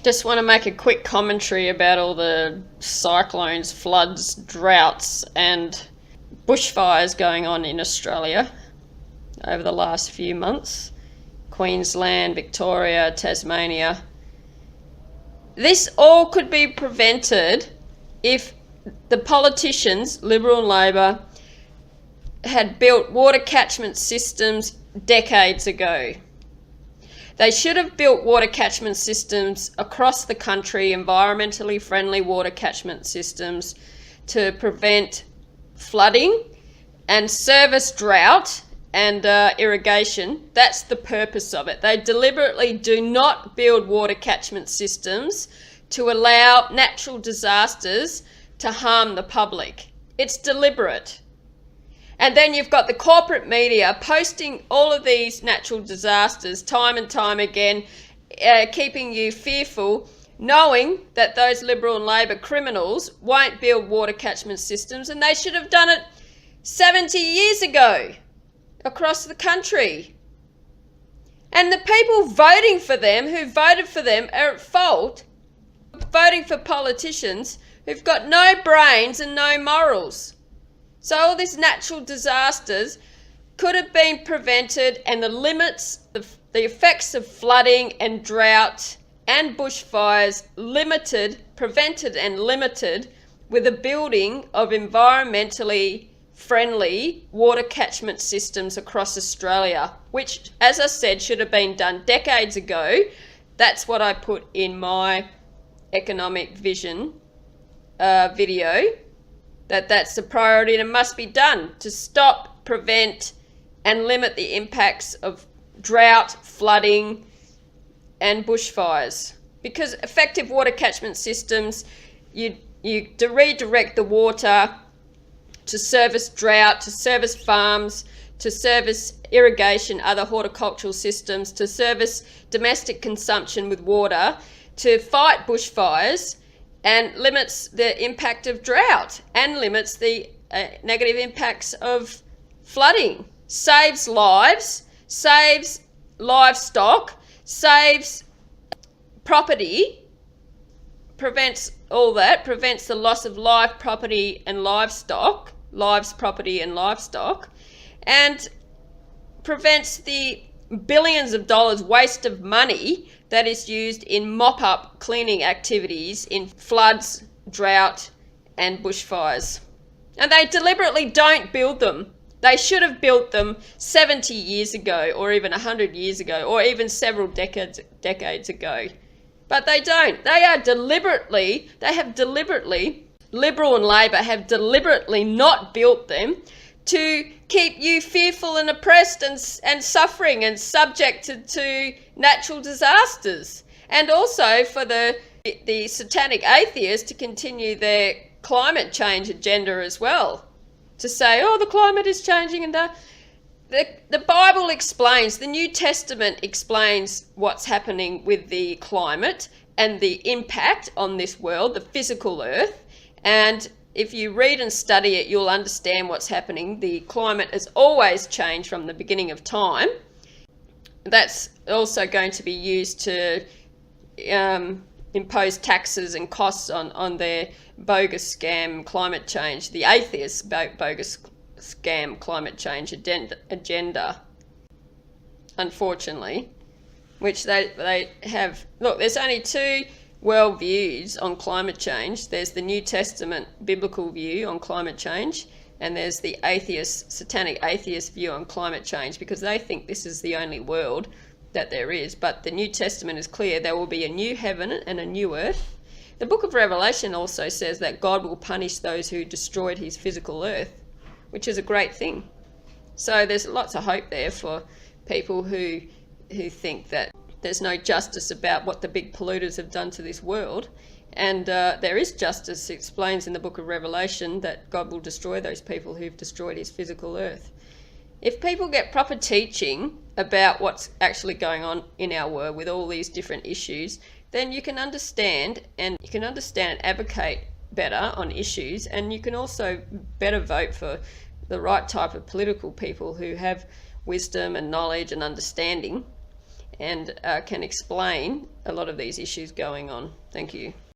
Just want to make a quick commentary about all the cyclones, floods, droughts and bushfires going on in Australia over the last few months. Queensland, Victoria, Tasmania. This all could be prevented if the politicians, Liberal and Labor, had built water catchment systems decades ago. They should have built water catchment systems across the country, environmentally friendly water catchment systems to prevent flooding and service drought and irrigation. That's the purpose of it. They deliberately do not build water catchment systems to allow natural disasters to harm the public. It's deliberate. And then you've got the corporate media posting all of these natural disasters time and time again, keeping you fearful, knowing that those Liberal and Labor criminals won't build water catchment systems, and they should have done it 70 years ago across the country. And the people voting for them, who voted for them, are at fault, voting for politicians who've got no brains and no morals. So all these natural disasters could have been prevented, and the limits, the effects of flooding and drought and bushfires prevented and limited with the building of environmentally friendly water catchment systems across Australia, which, as I said, should have been done decades ago. That's what I put in my economic vision video. That's the priority, and it must be done to stop, prevent and limit the impacts of drought, flooding and bushfires. Because effective water catchment systems, you redirect the water to service drought, to service farms, to service irrigation, other horticultural systems, to service domestic consumption with water, to fight bushfires, and limits the impact of drought and limits the negative impacts of flooding. Saves lives, saves livestock, saves property, prevents all that, prevents the loss of life, property and livestock, lives, property and livestock, and prevents the billions of dollars waste of money that is used in mop-up cleaning activities in floods, drought and bushfires. And they deliberately don't build them. They should have built them 70 years ago, or even 100 years ago, or even several decades ago. But they don't. Liberal and Labor have deliberately not built them to keep you fearful and oppressed and suffering and subjected to natural disasters. And also for the satanic atheists to continue their climate change agenda as well. To say, oh, the climate is changing and the Bible explains, the New Testament explains what's happening with the climate and the impact on this world, the physical earth. And if you read and study it, you'll understand what's happening. The climate has always changed from the beginning of time. That's also going to be used to impose taxes and costs on their bogus scam climate change, the atheists' bogus scam climate change agenda, unfortunately, which they have. Look, there's only two world views on climate change. There's the New Testament biblical view on climate change, and there's the satanic atheist view on climate change, because they think this is the only world that there is. But the New Testament is clear. There will be a new heaven and a new earth. The book of Revelation also says that God will punish those who destroyed his physical earth, which is a great thing. So there's lots of hope there for people who think that there's no justice about what the big polluters have done to this world. And there is justice. It explains in the book of Revelation that God will destroy those people who've destroyed his physical earth. If people get proper teaching about what's actually going on in our world with all these different issues, then you can understand and advocate better on issues, and you can also better vote for the right type of political people who have wisdom and knowledge and understanding. and can explain a lot of these issues going on. Thank you.